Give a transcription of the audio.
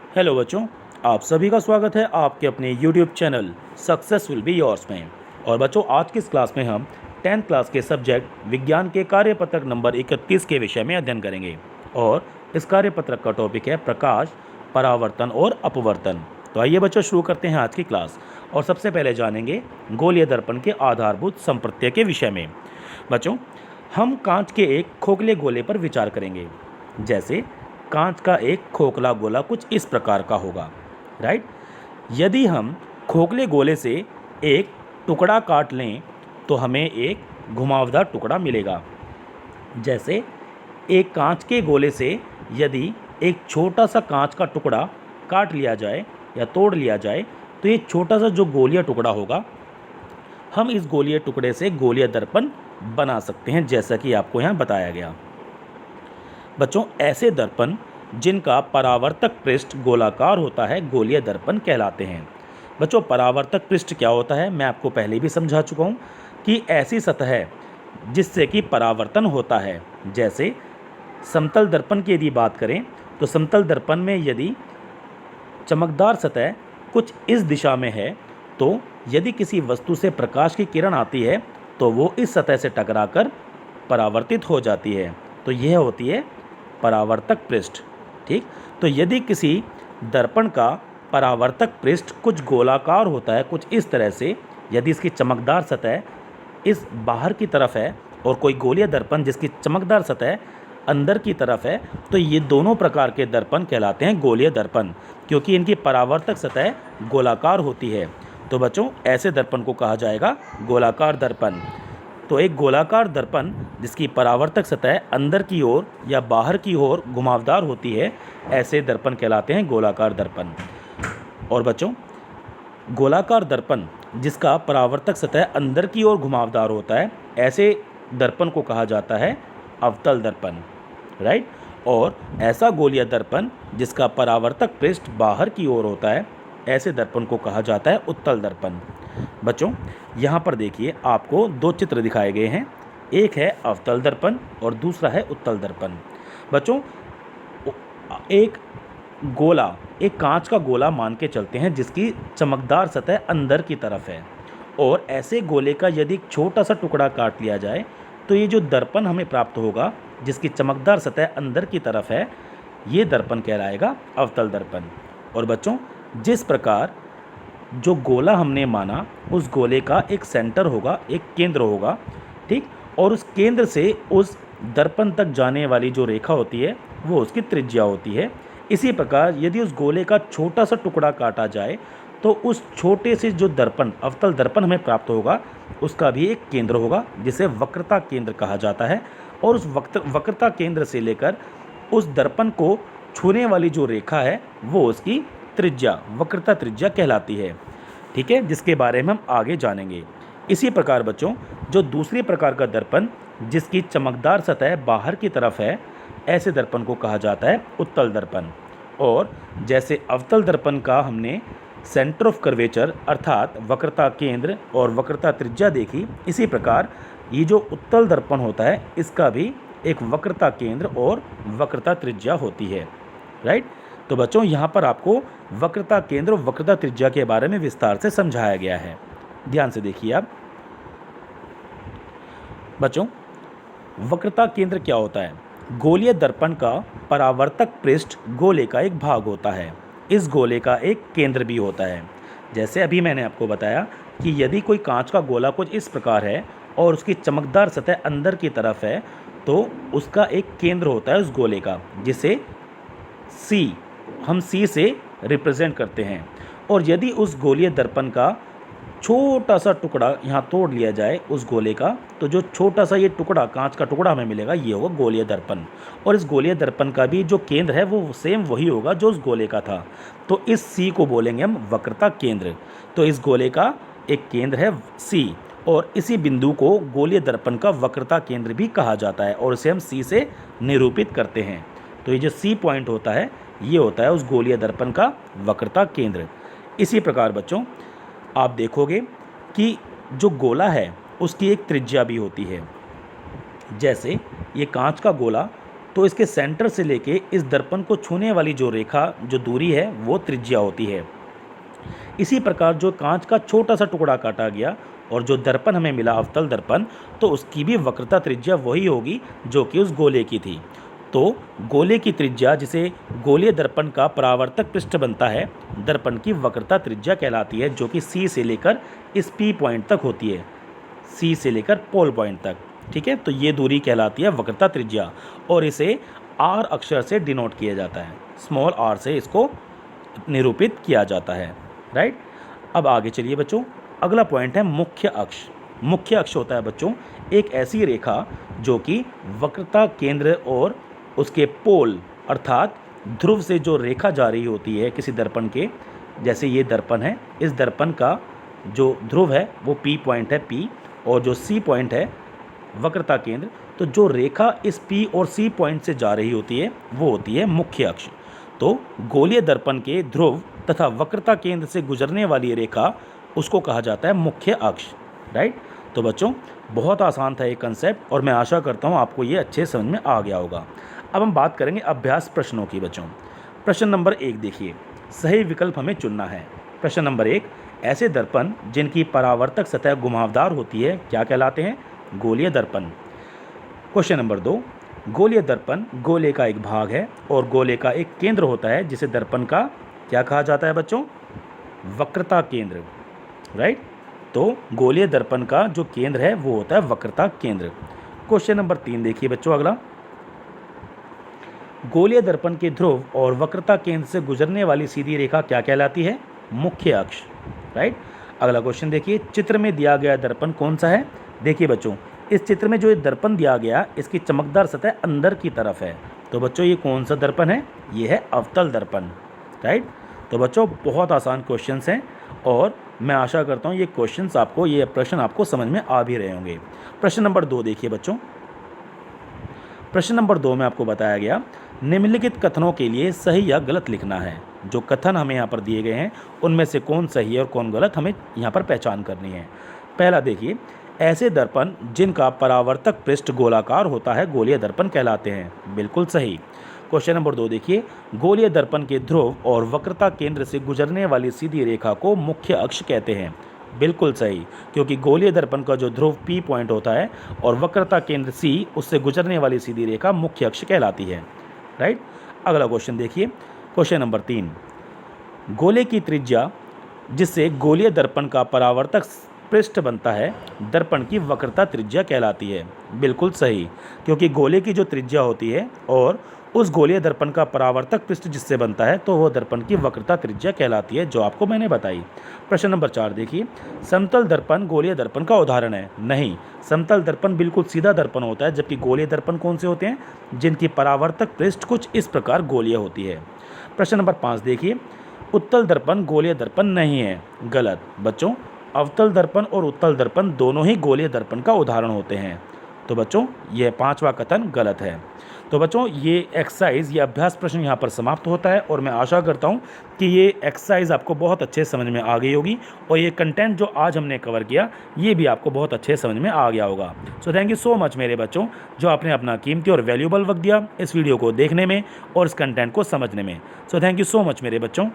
Hello बच्चों, आप सभी का स्वागत है आपके अपने YouTube channel success will be yours में। और बच्चों, आज की इस क्लास में हम 10th क्लास के सब्जेक्ट विज्ञान के कार्यपत्रक नंबर 31 के विषय में अध्ययन करेंगे। और इस कार्यपत्रक का टॉपिक है प्रकाश, परावर्तन और अपवर्तन। तो आइए बच्चों, शुरू करते हैं आज की क्लास। और सबसे पहले जानेंगे गोलीय दर्पण के आधारभूत संप्रत्यय के विषय में। बच्चों, हम कांच के एक खोखले गोले पर विचार करेंगे। जैसे कांच का एक खोखला गोला कुछ इस प्रकार का होगा, राइट। यदि हम खोखले गोले से एक टुकड़ा काट लें तो हमें एक घुमावदार टुकड़ा मिलेगा। जैसे एक कांच के गोले से यदि एक छोटा सा कांच का टुकड़ा काट लिया जाए या तोड़ लिया जाए तो ये छोटा सा जो गोलीय टुकड़ा होगा, हम इस गोलीय टुकड़े से गोलीय दर्पण बना सकते हैं, जैसा कि आपको यहाँ बताया गया। बच्चों, ऐसे दर्पण जिनका परावर्तक पृष्ठ गोलाकार होता है गोलीय दर्पण कहलाते हैं। बच्चों, परावर्तक पृष्ठ क्या होता है मैं आपको पहले भी समझा चुका हूँ कि ऐसी सतह जिससे कि परावर्तन होता है। जैसे समतल दर्पण की यदि बात करें तो समतल दर्पण में यदि चमकदार सतह कुछ इस दिशा में है तो यदि किसी वस्तु से प्रकाश की किरण आती है तो वो इस सतह से टकराकर परावर्तित हो जाती है। तो यह होती है परावर्तक पृष्ठ, ठीक। तो यदि किसी दर्पण का परावर्तक पृष्ठ कुछ गोलाकार होता है कुछ इस तरह से, यदि इसकी चमकदार सतह इस बाहर की तरफ है और कोई गोलीय दर्पण जिसकी चमकदार सतह अंदर की तरफ है, तो ये दोनों प्रकार के दर्पण कहलाते हैं गोलीय दर्पण, क्योंकि इनकी परावर्तक सतह गोलाकार होती है। तो बच्चों, ऐसे दर्पण को कहा जाएगा गोलाकार दर्पण। तो एक गोलाकार दर्पण जिसकी परावर्तक सतह अंदर की ओर या बाहर की ओर घुमावदार होती है, ऐसे दर्पण कहलाते हैं गोलाकार दर्पण। और बच्चों, गोलाकार दर्पण जिसका परावर्तक सतह अंदर की ओर घुमावदार होता है, ऐसे दर्पण को कहा जाता है अवतल दर्पण, राइट। और ऐसा गोलीय दर्पण जिसका परावर्तक पृष्ठ बाहर की ओर होता है, ऐसे दर्पण को कहा जाता है उत्तल दर्पण। बच्चों, यहाँ पर देखिए आपको दो चित्र दिखाए गए हैं, एक है अवतल दर्पण और दूसरा है उत्तल दर्पण। बच्चों, एक गोला, एक कांच का गोला मान के चलते हैं जिसकी चमकदार सतह अंदर की तरफ है, और ऐसे गोले का यदि एक छोटा सा टुकड़ा काट लिया जाए तो ये जो दर्पण हमें प्राप्त होगा जिसकी चमकदार सतह अंदर की तरफ है, ये दर्पण कहलाएगा अवतल दर्पण। और बच्चों, जिस प्रकार जो गोला हमने माना उस गोले का एक सेंटर होगा, एक केंद्र होगा, ठीक। और उस केंद्र से उस दर्पण तक जाने वाली जो रेखा होती है वो उसकी त्रिज्या होती है। इसी प्रकार यदि उस गोले का छोटा सा टुकड़ा काटा जाए तो उस छोटे से जो दर्पण अवतल दर्पण हमें प्राप्त होगा उसका भी एक केंद्र होगा जिसे वक्रता केंद्र कहा जाता है। और उस वक्रता केंद्र से लेकर उस दर्पण को छूने वाली जो रेखा है वो उसकी त्रिज्या, वक्रता त्रिज्या कहलाती है, ठीक है, जिसके बारे में हम आगे जानेंगे। इसी प्रकार बच्चों, जो दूसरी प्रकार का दर्पण जिसकी चमकदार सतह बाहर की तरफ है, ऐसे दर्पण को कहा जाता है उत्तल दर्पण। और जैसे अवतल दर्पण का हमने सेंटर ऑफ कर्वेचर अर्थात वक्रता केंद्र और वक्रता त्रिज्या देखी, इसी प्रकार ये जो उत्तल दर्पण होता है इसका भी एक वक्रता केंद्र और वक्रता त्रिज्या होती है, राइट। तो बच्चों, यहाँ पर आपको वक्रता केंद्र और वक्रता त्रिज्या के बारे में विस्तार से समझाया गया है। ध्यान से देखिए आप बच्चों, वक्रता केंद्र क्या होता है? गोलीय दर्पण का परावर्तक पृष्ठ गोले का एक भाग होता है। इस गोले का एक केंद्र भी होता है। जैसे अभी मैंने आपको बताया कि यदि कोई कांच का गोला कुछ इस प्रकार है और उसकी चमकदार सतह अंदर की तरफ है तो उसका एक केंद्र होता है उस गोले का, जिसे सी, हम सी से रिप्रेजेंट करते हैं। और यदि उस गोलीय दर्पण का छोटा सा टुकड़ा यहाँ तोड़ लिया जाए उस गोले का, तो जो छोटा सा ये टुकड़ा, कांच का टुकड़ा हमें मिलेगा, ये होगा गोलीय दर्पण। और इस गोलीय दर्पण का भी जो केंद्र है वो सेम वही होगा जो उस गोले का था। तो इस सी को बोलेंगे हम वक्रता केंद्र। तो इस गोले का एक केंद्र है सी, और इसी बिंदु को गोलीय दर्पण का वक्रता केंद्र भी कहा जाता है, और इसे हम सी से निरूपित करते हैं। तो ये जो सी पॉइंट होता है ये होता है उस गोलीय दर्पण का वक्रता केंद्र। इसी प्रकार बच्चों, आप देखोगे कि जो गोला है उसकी एक त्रिज्या भी होती है। जैसे ये कांच का गोला तो इसके सेंटर से लेके इस दर्पण को छूने वाली जो रेखा, जो दूरी है, वो त्रिज्या होती है। इसी प्रकार जो कांच का छोटा सा टुकड़ा काटा गया और जो दर्पण हमें मिला अवतल दर्पण, तो उसकी भी वक्रता त्रिज्या वही होगी जो कि उस गोले की थी। तो गोले की त्रिज्या, जिसे गोलीय दर्पण का परावर्तक पृष्ठ बनता है, दर्पण की वक्रता त्रिज्या कहलाती है, जो कि सी से लेकर इस पी पॉइंट तक होती है, सी से लेकर पोल पॉइंट तक। ठीक है, तो ये दूरी कहलाती है वक्रता त्रिज्या और इसे आर अक्षर से डिनोट किया जाता है, स्मॉल आर से इसको निरूपित किया जाता है। राइट, अब आगे चलिए बच्चों, अगला पॉइंट है मुख्य अक्ष। मुख्य अक्ष होता है बच्चों एक ऐसी रेखा जो कि वक्रता केंद्र और उसके पोल अर्थात ध्रुव से जो रेखा जा रही होती है किसी दर्पण के, जैसे ये दर्पण है, इस दर्पण का जो ध्रुव है वो पी पॉइंट है, पी, और जो सी पॉइंट है वक्रता केंद्र, तो जो रेखा इस पी और सी पॉइंट से जा रही होती है वो होती है मुख्य अक्ष। तो गोलीय दर्पण के ध्रुव तथा वक्रता केंद्र से गुजरने वाली रेखा, उसको कहा जाता है मुख्य अक्ष। राइट, तो बच्चों बहुत आसान था ये कंसेप्ट और मैं आशा करता हूँ आपको ये अच्छे समझ में आ गया होगा। अब हम बात करेंगे अभ्यास प्रश्नों की बच्चों। प्रश्न नंबर 1 देखिए, सही विकल्प हमें चुनना है। प्रश्न नंबर 1, ऐसे दर्पण जिनकी परावर्तक सतह घुमावदार होती है क्या कहलाते हैं? गोलीय दर्पण। क्वेश्चन नंबर 2, गोलीय दर्पण गोले का एक भाग है और गोले का एक केंद्र होता है जिसे दर्पण का क्या कहा जाता है बच्चों? वक्रता केंद्र। राइट, तो गोलीय दर्पण का जो केंद्र है वो होता है वक्रता केंद्र। क्वेश्चन नंबर 3 देखिए बच्चों, अगला, गोलीय दर्पण के ध्रुव और वक्रता केंद्र से गुजरने वाली सीधी रेखा क्या कहलाती है? मुख्य अक्ष। राइट, अगला क्वेश्चन देखिए, चित्र में दिया गया दर्पण कौन सा है? देखिए बच्चों, इस चित्र में जो ये दर्पण दिया गया, इसकी चमकदार सतह अंदर की तरफ है, तो बच्चों ये कौन सा दर्पण है? ये है अवतल दर्पण। राइट, तो बच्चों बहुत आसान क्वेश्चंस हैं और मैं आशा करता हूँ ये क्वेश्चंस आपको, ये प्रश्न आपको समझ में आ भी रहे होंगे। प्रश्न नंबर 2 देखिए बच्चों, प्रश्न नंबर 2 में आपको बताया गया निम्नलिखित कथनों के लिए सही या गलत लिखना है। जो कथन हमें यहाँ पर दिए गए हैं उनमें से कौन सही है और कौन गलत, हमें यहाँ पर पहचान करनी है। पहला देखिए, ऐसे दर्पण जिनका परावर्तक पृष्ठ गोलाकार होता है गोलीय दर्पण कहलाते हैं। बिल्कुल सही। क्वेश्चन नंबर 2 देखिए, गोलीय दर्पण के ध्रुव और वक्रता केंद्र से गुजरने वाली सीधी रेखा को मुख्य अक्ष कहते हैं। बिल्कुल सही, क्योंकि गोलीय दर्पण का जो ध्रुव पी पॉइंट होता है और वक्रता केंद्र सी, उससे गुजरने वाली सीधी रेखा मुख्य अक्ष कहलाती है। राइट, अगला क्वेश्चन देखिए, क्वेश्चन नंबर 3, गोले की त्रिज्या जिससे गोलीय दर्पण का परावर्तक पृष्ठ बनता है दर्पण की वक्रता त्रिज्या कहलाती है। बिल्कुल सही, क्योंकि गोले की जो त्रिज्या होती है और उस गोलीय दर्पण का परावर्तक पृष्ठ जिससे बनता है तो वो दर्पण की वक्रता त्रिज्या कहलाती है, जो आपको मैंने बताई। प्रश्न नंबर 4 देखिए, समतल दर्पण गोलीय दर्पण का उदाहरण है? नहीं, समतल दर्पण बिल्कुल सीधा दर्पण होता है, जबकि गोलीय दर्पण कौन से होते हैं? जिनकी परावर्तक पृष्ठ कुछ इस प्रकार गोलीय होती है। प्रश्न नंबर 5 देखिए, उत्तल दर्पण गोलीय दर्पण नहीं है। गलत बच्चों, अवतल दर्पण और उत्तल दर्पण दोनों ही गोलीय दर्पण का उदाहरण होते हैं। तो बच्चों ये 5वां कथन गलत है। तो बच्चों ये एक्सरसाइज, ये अभ्यास प्रश्न यहाँ पर समाप्त होता है और मैं आशा करता हूँ कि ये एक्सरसाइज आपको बहुत अच्छे समझ में आ गई होगी और ये कंटेंट जो आज हमने कवर किया ये भी आपको बहुत अच्छे समझ में आ गया होगा। So thank you so much मेरे बच्चों, जो आपने अपना कीमती और वैल्यूबल वक्त दिया इस वीडियो को देखने में और इस कंटेंट को समझने में। So thank you so much मेरे बच्चों।